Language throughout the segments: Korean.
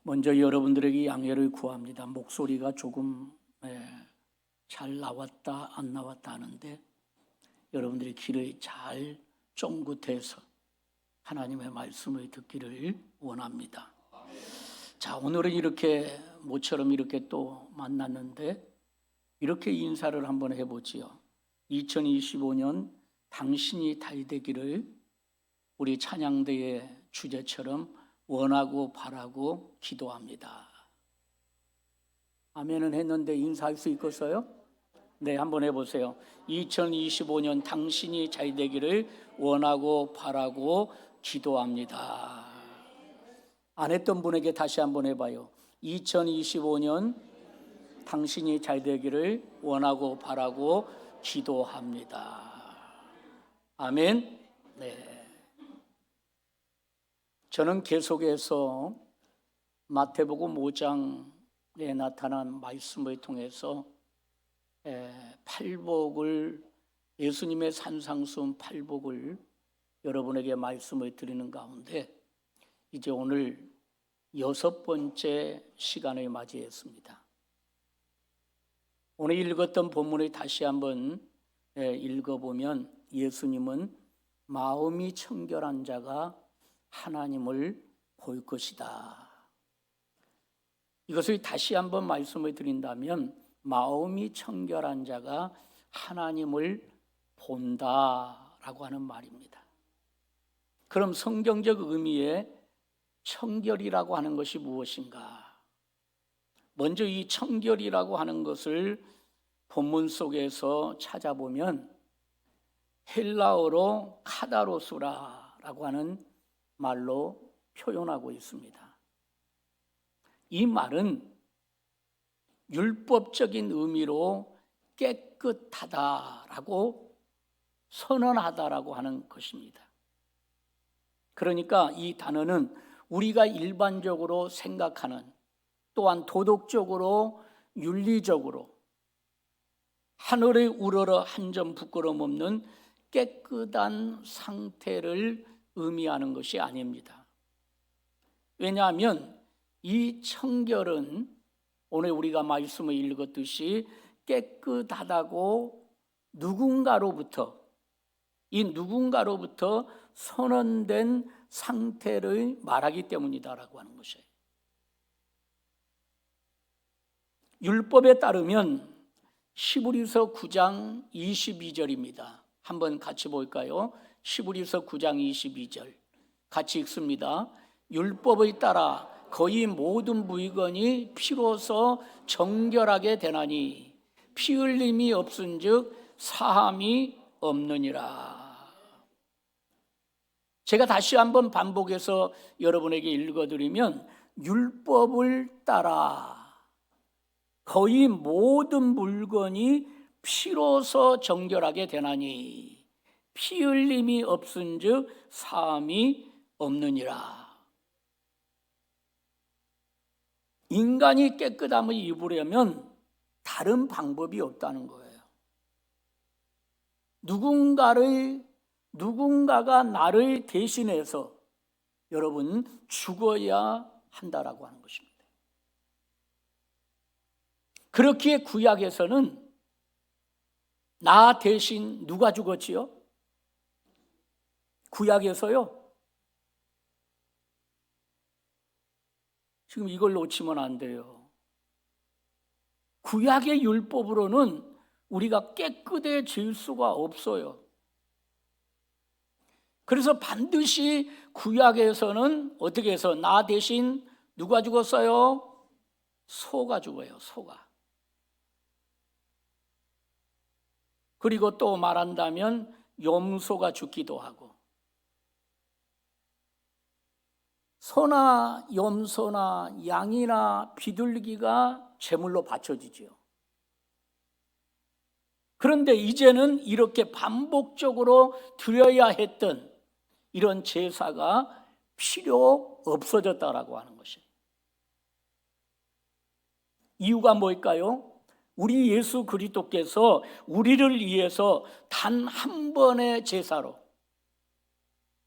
먼저 여러분들에게 양해를 구합니다. 목소리가 조금 잘 나왔다 안 나왔다 하는데 여러분들이 귀를 잘 쫑긋해서 하나님의 말씀을 듣기를 원합니다. 자, 오늘은 이렇게 모처럼 이렇게 또 만났는데 이렇게 인사를 한번 해보지요. 2025년 당신이 달되기를 우리 찬양대의 주제처럼 원하고 바라고 기도합니다. 아멘은 했는데 인사할 수 있겠어요? 네, 한번 해보세요. 2025년 당신이 잘 되기를 원하고 바라고 기도합니다. 안 했던 분에게 다시 한번 해봐요. 2025년 당신이 잘 되기를 원하고 바라고 기도합니다. 아멘. 네. 저는 계속해서 마태복음 5장에 나타난 말씀을 통해서 팔복을, 예수님의 산상수훈 팔복을 여러분에게 말씀을 드리는 가운데 이제 오늘 6번째 시간을 맞이했습니다. 오늘 읽었던 본문을 다시 한번 읽어보면 예수님은 마음이 청결한 자가 하나님을 볼 것이다. 이것을 다시 한번 말씀을 드린다면 마음이 청결한 자가 하나님을 본다라고 하는 말입니다. 그럼 성경적 의미의 청결이라고 하는 것이 무엇인가? 먼저 이 청결이라고 하는 것을 본문 속에서 찾아보면 헬라어로 카다로스라고 하는 말로 표현하고 있습니다. 이 말은 율법적인 의미로 깨끗하다라고 선언하다라고 하는 것입니다. 그러니까 이 단어는 우리가 일반적으로 생각하는, 또한 도덕적으로 윤리적으로 하늘에 우러러 한 점 부끄럼 없는 깨끗한 상태를 의미하는 것이 아닙니다. 왜냐하면 이 청결은 오늘 우리가 말씀을 읽었듯이 깨끗하다고 누군가로부터 선언된 상태를 말하기 때문이다라고 하는 것이에요. 율법에 따르면 히브리서 9장 22절입니다. 한번 같이 볼까요? 히브리서 9장 22절 같이 읽습니다. 율법을 따라 거의 모든 물건이 피로서 정결하게 되나니 피 흘림이 없은즉 사함이 없느니라. 제가 다시 한번 반복해서 여러분에게 읽어드리면 율법을 따라 거의 모든 물건이 피로서 정결하게 되나니 피 흘림이 없은즉 사함이 없느니라. 인간이 깨끗함을 입으려면 다른 방법이 없다는 거예요. 누군가가 나를 대신해서 여러분 죽어야 한다라고 하는 것입니다. 그렇기에 구약에서는 나 대신 누가 죽었지요? 구약에서요. 지금 이걸 놓치면 안 돼요. 구약의 율법으로는 우리가 깨끗해질 수가 없어요. 그래서 반드시 구약에서는 어떻게 해서 나 대신 누가 죽었어요? 소가 죽어요. 소가. 그리고 또 말한다면 염소가 죽기도 하고 소나 염소나 양이나 비둘기가 제물로 바쳐지죠. 그런데 이제는 이렇게 반복적으로 드려야 했던 이런 제사가 필요 없어졌다라고 하는 것이에요. 이유가 뭘까요? 우리 예수 그리스도께서 우리를 위해서 단 한 번의 제사로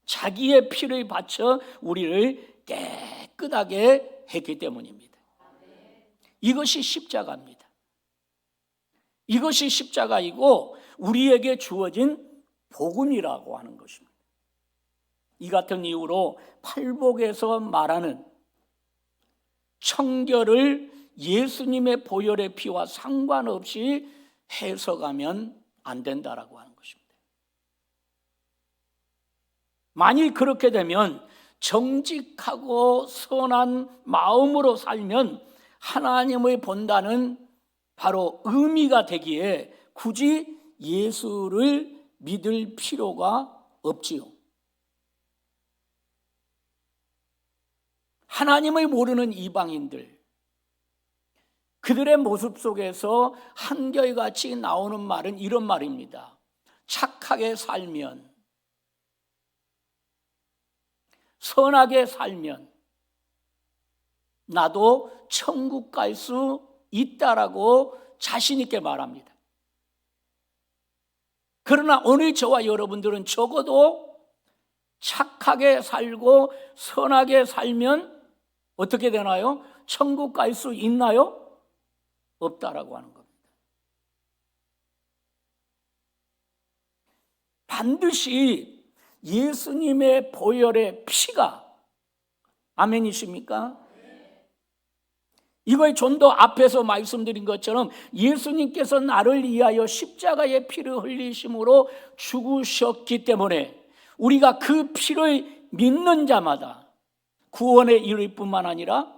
자기의 피를 바쳐 우리를 깨끗 깨끗하게 했기 때문입니다. 이것이 십자가입니다. 이것이 십자가이고 우리에게 주어진 복음이라고 하는 것입니다. 이 같은 이유로 팔복에서 말하는 청결을 예수님의 보혈의 피와 상관없이 해석하면 안 된다라고 하는 것입니다. 만일 그렇게 되면 정직하고 선한 마음으로 살면 하나님의 본다는 바로 의미가 되기에 굳이 예수를 믿을 필요가 없지요. 하나님을 모르는 이방인들, 그들의 모습 속에서 한결같이 나오는 말은 이런 말입니다. 착하게 살면, 선하게 살면 나도 천국 갈 수 있다라고 자신 있게 말합니다. 그러나 오늘 저와 여러분들은 적어도 착하게 살고 선하게 살면 어떻게 되나요? 천국 갈 수 있나요? 없다라고 하는 겁니다. 반드시 예수님의 보혈의 피가, 아멘이십니까? 이걸 좀 더 앞에서 말씀드린 것처럼 예수님께서 나를 위하여 십자가의 피를 흘리심으로 죽으셨기 때문에 우리가 그 피를 믿는 자마다 구원에 이를 뿐만 아니라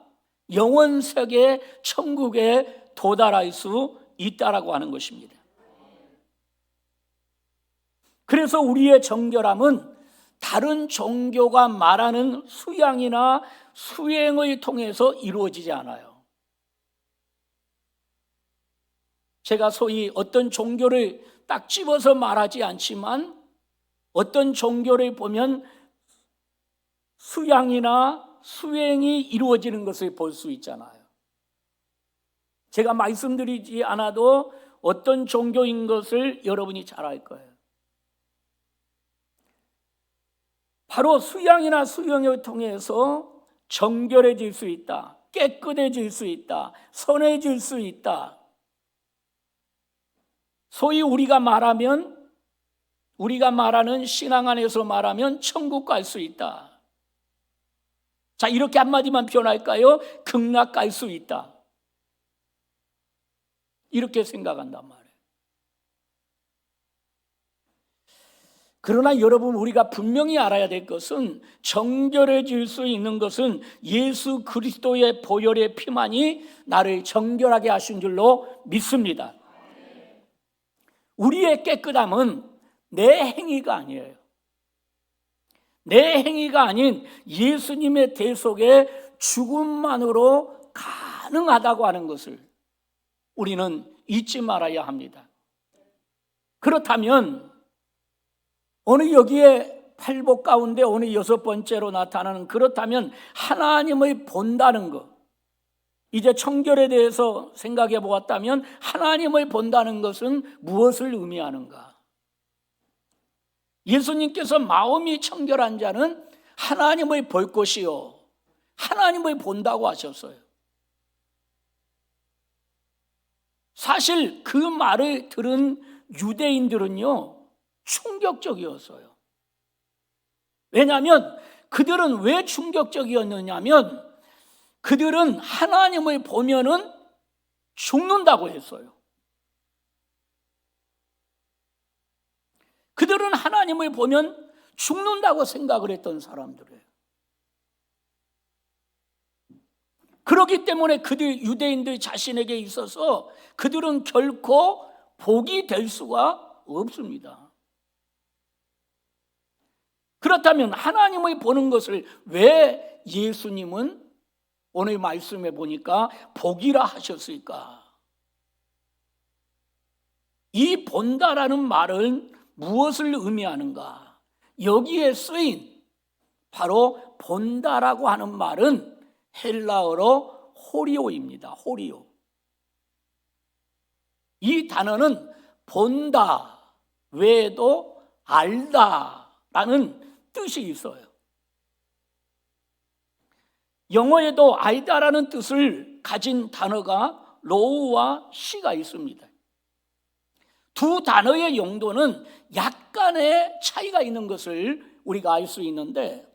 영원세계 천국에 도달할 수 있다라고 하는 것입니다. 그래서 우리의 정결함은 다른 종교가 말하는 수양이나 수행을 통해서 이루어지지 않아요. 제가 소위 어떤 종교를 딱 집어서 말하지 않지만 어떤 종교를 보면 수양이나 수행이 이루어지는 것을 볼 수 있잖아요. 제가 말씀드리지 않아도 어떤 종교인 것을 여러분이 잘 알 거예요. 바로 수양이나 수행을 통해서 정결해질 수 있다, 깨끗해질 수 있다, 선해질 수 있다. 소위 우리가 말하는 신앙 안에서 말하면 천국 갈 수 있다. 자, 이렇게 한마디만 표현할까요? 극락 갈 수 있다. 이렇게 생각한단 말이에요. 그러나 여러분, 우리가 분명히 알아야 될 것은 정결해질 수 있는 것은 예수 그리스도의 보혈의 피만이 나를 정결하게 하신 줄로 믿습니다. 우리의 깨끗함은 내 행위가 아니에요. 내 행위가 아닌 예수님의 대속의 죽음만으로 가능하다고 하는 것을 우리는 잊지 말아야 합니다. 그렇다면 오늘 여기에 팔복 가운데 오늘 6번째로 나타나는, 그렇다면 하나님을 본다는 것, 이제 청결에 대해서 생각해 보았다면 하나님을 본다는 것은 무엇을 의미하는가? 예수님께서 마음이 청결한 자는 하나님을 볼 것이요, 하나님을 본다고 하셨어요. 사실 그 말을 들은 유대인들은요, 충격적이었어요. 왜냐하면 그들은 왜 충격적이었느냐면 그들은 하나님을 보면은 죽는다고 했어요. 그들은 하나님을 보면 죽는다고 생각을 했던 사람들이에요. 그렇기 때문에 그들 유대인들 자신에게 있어서 그들은 결코 복이 될 수가 없습니다. 그렇다면 하나님을 보는 것을 왜 예수님은 오늘 말씀해 보니까 복이라 하셨을까? 이 본다라는 말은 무엇을 의미하는가? 여기에 쓰인 바로 본다라고 하는 말은 헬라어로 호리오입니다. 호리오. 이 단어는 본다 외에도 알다라는 뜻이 있어요. 영어에도 알다라는 뜻을 가진 단어가 로우와 시가 있습니다. 두 단어의 용도는 약간의 차이가 있는 것을 우리가 알 수 있는데,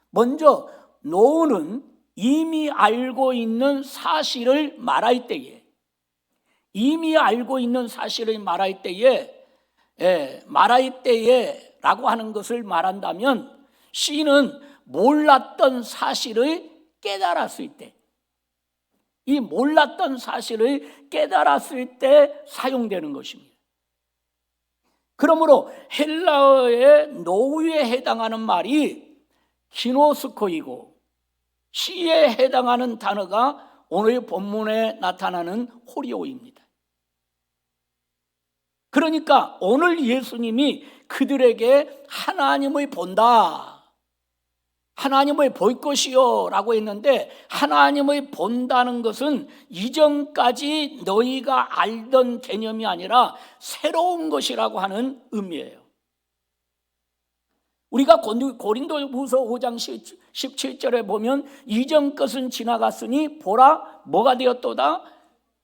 먼저 노우는 이미 알고 있는 사실을 말할 때에, 말할 때에라고 하는 것을 말한다면, 시는 몰랐던 사실을 깨달았을 때, 이 몰랐던 사실을 깨달았을 때 사용되는 것입니다. 그러므로 헬라어의 노우에 해당하는 말이 기노스코이고, 시에 해당하는 단어가 오늘 본문에 나타나는 호리오입니다. 그러니까 오늘 예수님이 그들에게 하나님을 본다, 하나님을 볼 것이요 라고 했는데, 하나님을 본다는 것은 이전까지 너희가 알던 개념이 아니라 새로운 것이라고 하는 의미예요. 우리가 고린도후서 5장 17절에 보면, 이전 것은 지나갔으니 보라 뭐가 되었도다?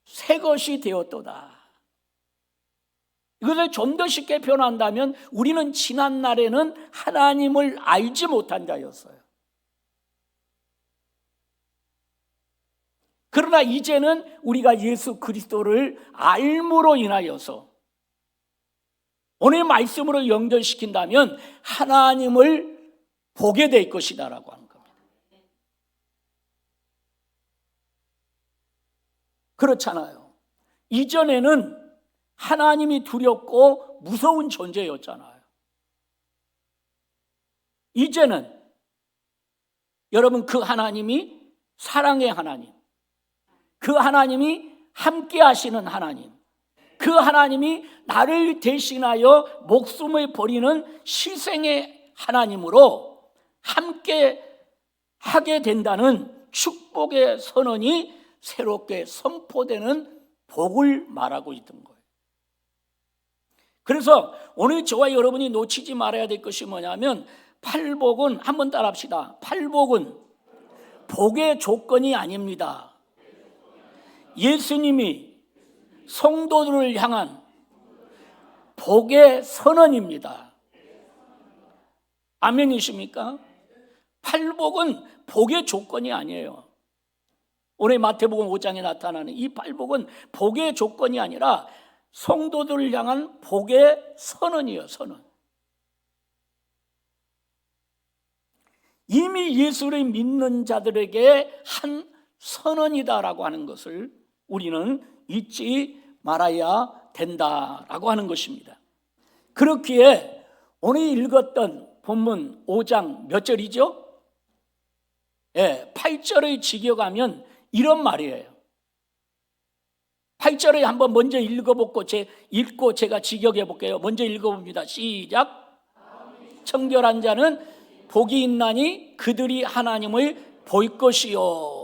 새 것이 되었도다. 이것을 좀 더 쉽게 표현한다면, 우리는 지난 날에는 하나님을 알지 못한 자였어요. 그러나 이제는 우리가 예수 그리스도를 알므로 인하여서, 오늘 말씀으로 연결시킨다면 하나님을 보게 될 것이다라고 하는 겁니다. 그렇잖아요. 이전에는 하나님이 두렵고 무서운 존재였잖아요. 이제는 여러분, 그 하나님이 사랑의 하나님, 그 하나님이 함께 하시는 하나님, 그 하나님이 나를 대신하여 목숨을 버리는 희생의 하나님으로 함께 하게 된다는 축복의 선언이 새롭게 선포되는 복을 말하고 있던 거예요. 그래서 오늘 저와 여러분이 놓치지 말아야 될 것이 뭐냐면, 팔복은, 한번 따라합시다. 팔복은 복의 조건이 아닙니다. 예수님이 성도들을 향한 복의 선언입니다. 아멘이십니까? 팔복은 복의 조건이 아니에요. 오늘 마태복음 5장에 나타나는 이 팔복은 복의 조건이 아니라 성도들을 향한 복의 선언이에요. 선언. 이미 예수를 믿는 자들에게 한 선언이다라고 하는 것을 우리는 잊지 말아야 된다라고 하는 것입니다. 그렇기에 오늘 읽었던 본문 5장 몇 절이죠? 8절의 직역하면 이런 말이에요. 8절에 한번 먼저 읽고 제가 직역해 볼게요. 먼저 읽어봅니다. 시작. 청결한 자는 복이 있나니 그들이 하나님을 볼 것이요.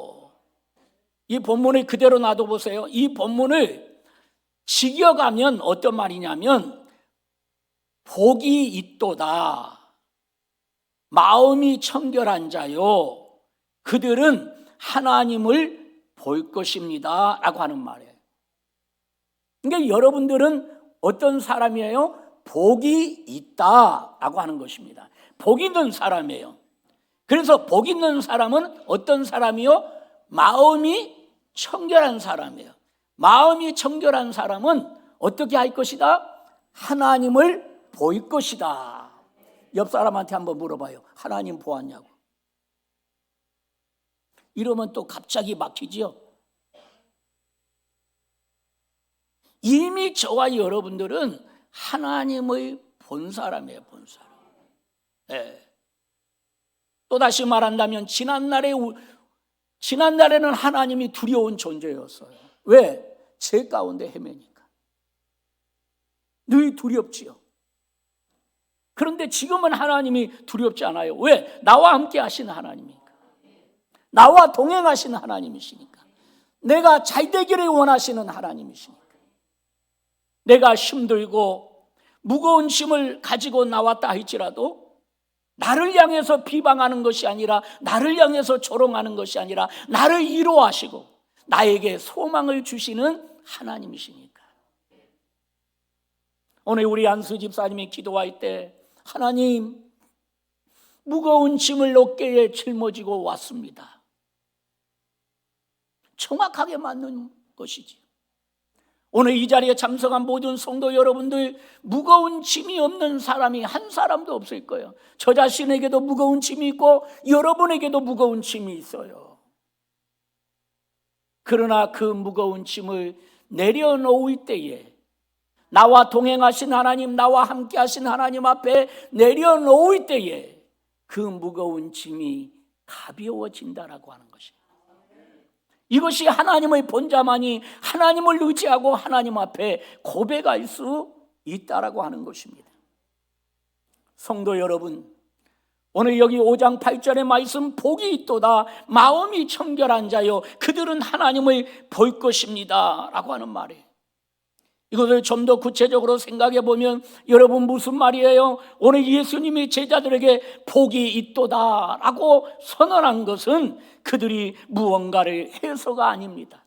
이 본문을 그대로 놔둬보세요. 이 본문을 직역하면 어떤 말이냐면, 복이 있도다, 마음이 청결한 자요, 그들은 하나님을 볼 것입니다 라고 하는 말이에요. 그러니까 여러분들은 어떤 사람이에요? 복이 있다라고 하는 것입니다. 복 있는 사람이에요. 그래서 복 있는 사람은 어떤 사람이요? 마음이 청결한 사람이에요. 마음이 청결한 사람은 어떻게 할 것이다? 하나님을 볼 것이다. 옆 사람한테 한번 물어봐요. 하나님 보았냐고. 이러면 또 갑자기 막히지요. 이미 저와 여러분들은 하나님을 본 사람이에요. 본 사람. 또다시 말한다면 지난날에는 하나님이 두려운 존재였어요. 왜? 제 가운데 헤매니까. 늘 두렵지요. 그런데 지금은 하나님이 두렵지 않아요. 왜? 나와 함께 하시는 하나님이니까. 나와 동행하시는 하나님이시니까. 내가 잘 되기를 원하시는 하나님이시니까. 내가 힘들고 무거운 짐을 가지고 나왔다 할지라도 나를 향해서 비방하는 것이 아니라, 나를 향해서 조롱하는 것이 아니라 나를 위로하시고 나에게 소망을 주시는 하나님이시니까. 오늘 우리 안수 집사님이 기도할 때, 하나님, 무거운 짐을 어깨에 짊어지고 왔습니다. 정확하게 맞는 것이지. 오늘 이 자리에 참석한 모든 성도 여러분들, 무거운 짐이 없는 사람이 한 사람도 없을 거예요. 저 자신에게도 무거운 짐이 있고 여러분에게도 무거운 짐이 있어요. 그러나 그 무거운 짐을 내려놓을 때에, 나와 동행하신 하나님, 나와 함께 하신 하나님 앞에 내려놓을 때에 그 무거운 짐이 가벼워진다라고 하는 것이에요. 이것이 하나님의 본자만이 하나님을 의지하고 하나님 앞에 고백할 수 있다라고 하는 것입니다. 성도 여러분, 오늘 여기 5장 8절의 말씀, 복이 있도다 마음이 청결한 자요 그들은 하나님을 볼 것입니다 라고 하는 말이에요. 이것을 좀 더 구체적으로 생각해 보면 여러분, 무슨 말이에요? 오늘 예수님이 제자들에게 복이 있도다 라고 선언한 것은 그들이 무언가를 해서가 아닙니다.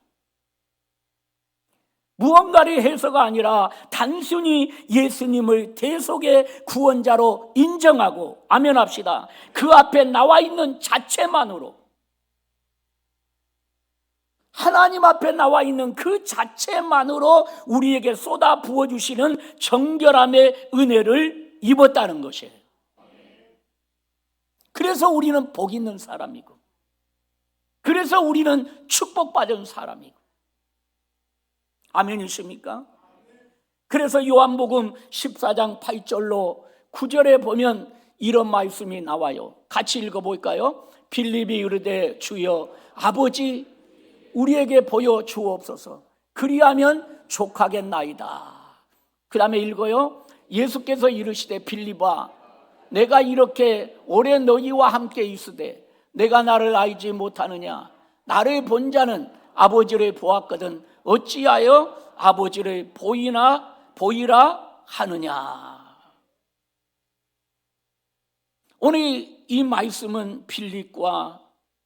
무언가를 해서가 아니라 단순히 예수님을 대속의 구원자로 인정하고, 아멘합시다, 그 앞에 나와 있는 자체만으로, 하나님 앞에 나와 있는 그 자체만으로 우리에게 쏟아 부어주시는 정결함의 은혜를 입었다는 것이에요. 그래서 우리는 복 있는 사람이고, 그래서 우리는 축복받은 사람이고. 아멘이십니까? 그래서 요한복음 14장 8절로 9절에 보면 이런 말씀이 나와요. 같이 읽어볼까요? 빌립이 이르되 주여 아버지 우리에게 보여 주옵소서. 그리하면 족하겠나이다. 그 다음에 읽어요. 예수께서 이르시되 빌립아 내가 이렇게 오래 너희와 함께 있으되 내가 나를 알지 못하느냐? 나를 본 자는 아버지를 보았거든 어찌하여 아버지를 보이라 하느냐? 오늘 이 말씀은 빌립과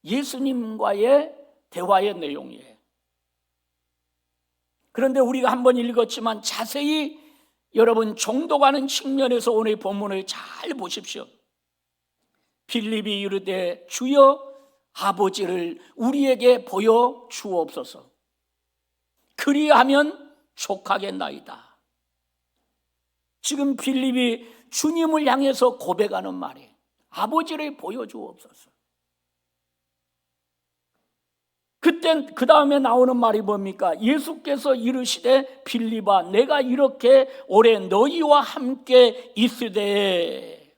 예수님과의 대화의 내용이에요. 그런데 우리가 한번 읽었지만 자세히 여러분 정독하는 측면에서 오늘 본문을 잘 보십시오. 빌립이 이르되 주여 아버지를 우리에게 보여 주옵소서. 그리하면 족하겠나이다. 지금 빌립이 주님을 향해서 고백하는 말이에요. 아버지를 보여주옵소서. 그땐 그 다음에 나오는 말이 뭡니까? 예수께서 이르시되 빌립아 내가 이렇게 오래 너희와 함께 있으되.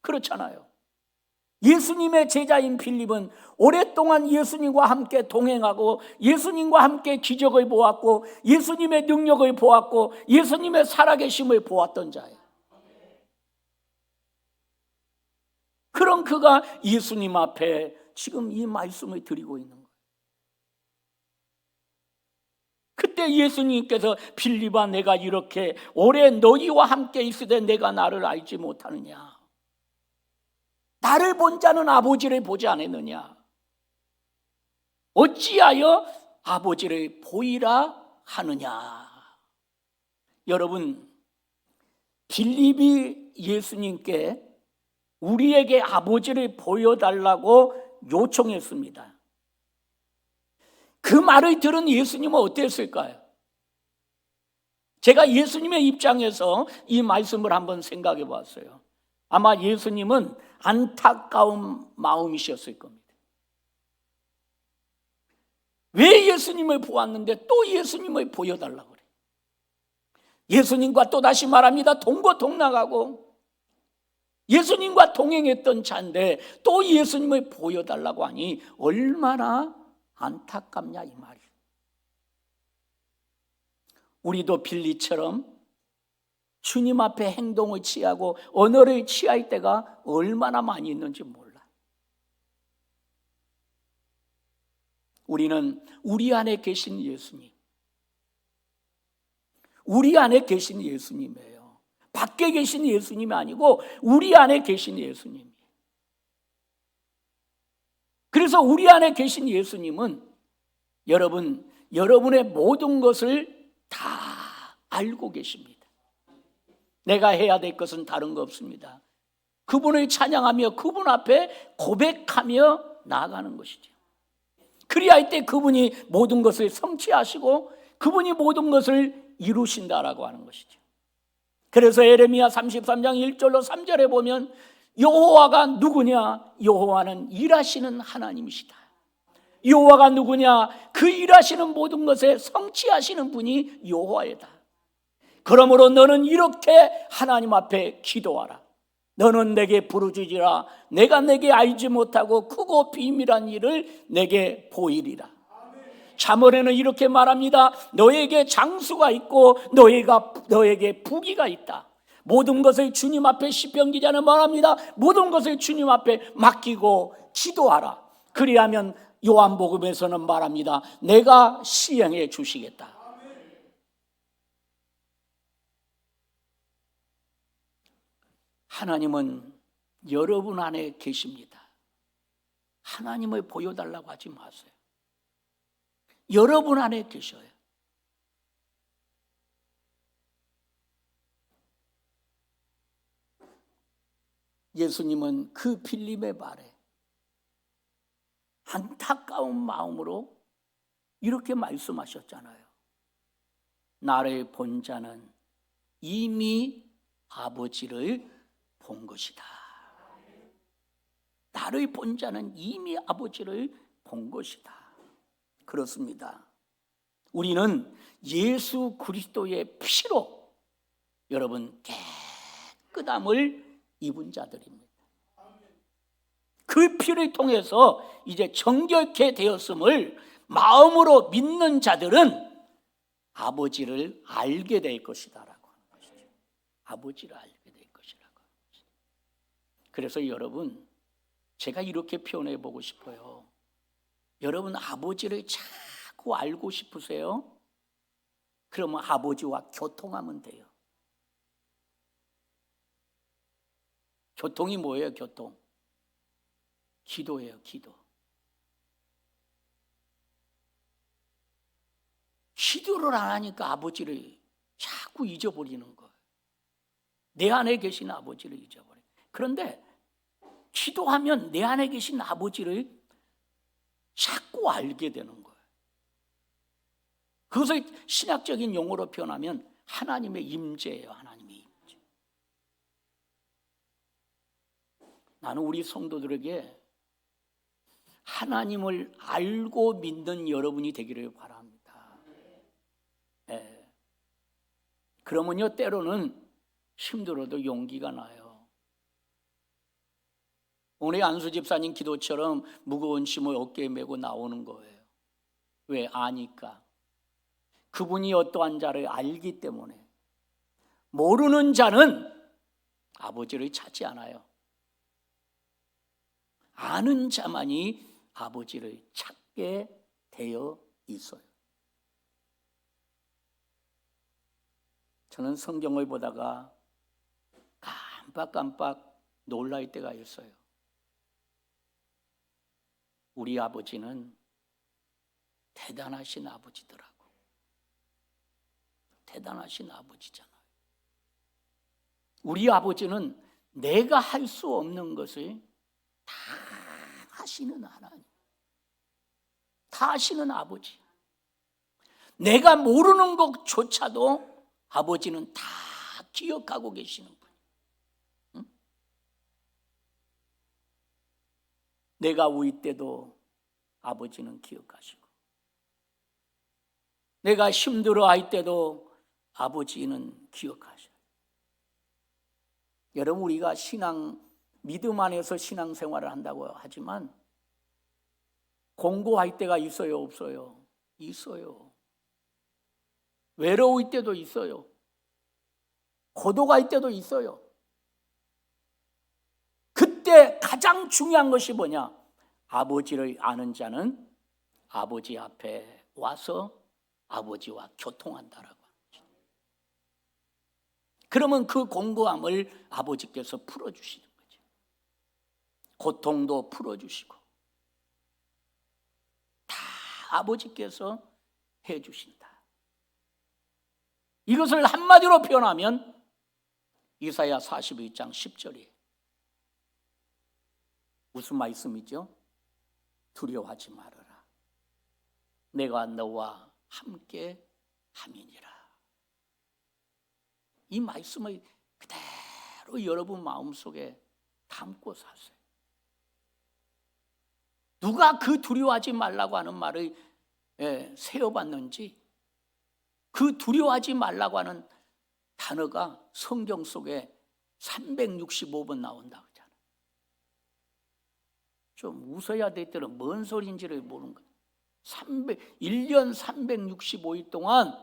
그렇잖아요. 예수님의 제자인 빌립은 오랫동안 예수님과 함께 동행하고 예수님과 함께 기적을 보았고 예수님의 능력을 보았고 예수님의 살아계심을 보았던 자예요. 그런 그가 예수님 앞에 지금 이 말씀을 드리고 있는 거예요. 그때 예수님께서 빌립아 내가 이렇게 오래 너희와 함께 있으되 내가 나를 알지 못하느냐? 나를 본 자는 아버지를 보지 않았느냐? 어찌하여 아버지를 보이라 하느냐? 여러분, 빌립이 예수님께 우리에게 아버지를 보여달라고 요청했습니다. 그 말을 들은 예수님은 어땠을까요? 제가 예수님의 입장에서 이 말씀을 한번 생각해 봤어요. 아마 예수님은 안타까운 마음이셨을 겁니다. 왜 예수님을 보았는데 또 예수님을 보여달라고 그래요? 예수님과 또다시 말합니다. 동고동락하고 예수님과 동행했던 자인데 또 예수님을 보여달라고 하니 얼마나 안타깝냐 이 말이에요. 우리도 빌립처럼 주님 앞에 행동을 취하고 언어를 취할 때가 얼마나 많이 있는지 몰라. 우리는 우리 안에 계신 예수님, 우리 안에 계신 예수님이에요. 밖에 계신 예수님이 아니고 우리 안에 계신 예수님. 그래서 우리 안에 계신 예수님은 여러분의 모든 것을 다 알고 계십니다. 내가 해야 될 것은 다른 거 없습니다. 그분을 찬양하며 그분 앞에 고백하며 나아가는 것이죠. 그리할 때 그분이 모든 것을 성취하시고 그분이 모든 것을 이루신다라고 하는 것이죠. 그래서 에레미야 33장 1절로 3절에 보면 여호와가 누구냐? 여호와는 일하시는 하나님이시다. 여호와가 누구냐? 그 일하시는 모든 것에 성취하시는 분이 여호와이다. 그러므로 너는 이렇게 하나님 앞에 기도하라. 너는 내게 부르짖으라. 내가 내게 알지 못하고 크고 비밀한 일을 내게 보이리라. 잠언에는 이렇게 말합니다. 너에게 장수가 있고 너에게 부귀가 있다. 모든 것을 주님 앞에 시편 기자는 말합니다. 모든 것을 주님 앞에 맡기고 기도하라. 그리하면 요한복음에서는 말합니다. 내가 시행해 주시겠다. 하나님은 여러분 안에 계십니다. 하나님을 보여달라고 하지 마세요. 여러분 안에 계셔요. 예수님은 그 빌림의 말에 안타까운 마음으로 이렇게 말씀하셨잖아요. 나를 본 자는 이미 아버지를 본 것이다. 나를 본 자는 이미 아버지를 본 것이다. 그렇습니다. 우리는 예수 그리스도의 피로 여러분 깨끗함을 입은 자들입니다. 그 피를 통해서 이제 정결케 되었음을 마음으로 믿는 자들은 아버지를 알게 될 것이다라고 하는 것이죠. 아버지를 알게 될 것이라고 하는 것이죠. 그래서 여러분, 제가 이렇게 표현해 보고 싶어요. 여러분 아버지를 자꾸 알고 싶으세요? 그러면 아버지와 교통하면 돼요. 교통이 뭐예요? 교통. 기도예요. 기도. 기도를 안 하니까 아버지를 자꾸 잊어버리는 거예요. 내 안에 계신 아버지를 잊어버려요. 그런데 기도하면 내 안에 계신 아버지를 자꾸 알게 되는 거예요. 그것을 신학적인 용어로 표현하면 하나님의 임재예요. 하나님의 임재. 나는 우리 성도들에게 하나님을 알고 믿는 여러분이 되기를 바랍니다. 네. 그러면요, 때로는 힘들어도 용기가 나요. 오늘 안수 집사님 기도처럼 무거운 짐을 어깨에 메고 나오는 거예요. 왜? 아니까. 그분이 어떠한 자를 알기 때문에. 모르는 자는 아버지를 찾지 않아요. 아는 자만이 아버지를 찾게 되어 있어요. 저는 성경을 보다가 깜빡깜빡 놀랄 때가 있어요. 우리 아버지는 대단하신 아버지더라고. 대단하신 아버지잖아요. 우리 아버지는 내가 할 수 없는 것을 다 하시는 하나님. 다 하시는 아버지. 내가 모르는 것조차도 아버지는 다 기억하고 계시는 분. 응? 내가 울 때도 아버지는 기억하시고, 내가 힘들어할 때도 아버지는 기억하셔요. 여러분, 우리가 믿음 안에서 신앙생활을 한다고 하지만 공고할 때가 있어요, 없어요? 있어요. 외로울 때도 있어요. 고독할 때도 있어요. 그때 가장 중요한 것이 뭐냐? 아버지를 아는 자는 아버지 앞에 와서 아버지와 교통한다라고. 그러면 그 공고함을 아버지께서 풀어주시는 거죠. 고통도 풀어주시고 다 아버지께서 해주신다. 이것을 한마디로 표현하면 이사야 42장 10절이 무슨 말씀이죠? 두려워하지 말아라. 내가 너와 함께 함이니라. 이 말씀을 그대로 여러분 마음속에 담고 사세요. 누가 그 두려워하지 말라고 하는 말을 세워봤는지, 그 두려워하지 말라고 하는 단어가 성경 속에 365번 나온다고 하잖아요. 좀 웃어야 될 때는 뭔 소리인지를 모르는 거예요. 1년 365일 동안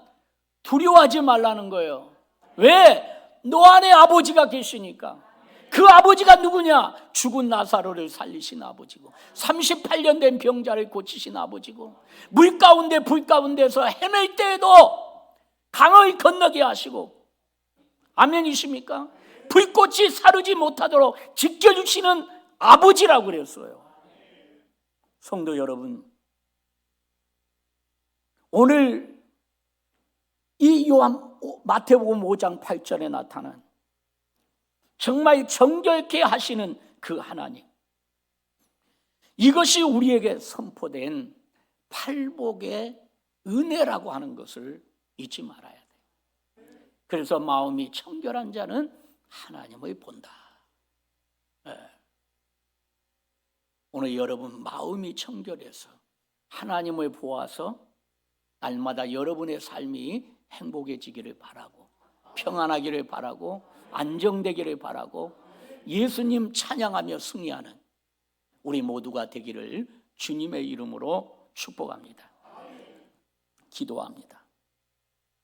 두려워하지 말라는 거예요. 왜? 너 안에 아버지가 계시니까. 그 아버지가 누구냐? 죽은 나사로를 살리신 아버지고 38년 된 병자를 고치신 아버지고 물 가운데 불 가운데서 헤맬 때에도 강을 건너게 하시고, 아멘이십니까? 불꽃이 사르지 못하도록 지켜주시는 아버지라고 그랬어요. 성도 여러분, 오늘 이 마태복음 5장 8절에 나타난 정말 정결케 하시는 그 하나님, 이것이 우리에게 선포된 팔복의 은혜라고 하는 것을 잊지 말아야 돼요. 그래서 마음이 청결한 자는 하나님을 본다. 오늘 여러분 마음이 청결해서 하나님을 보아서 날마다 여러분의 삶이 행복해지기를 바라고, 평안하기를 바라고, 안정되기를 바라고, 예수님 찬양하며 승리하는 우리 모두가 되기를 주님의 이름으로 축복합니다. 기도합니다.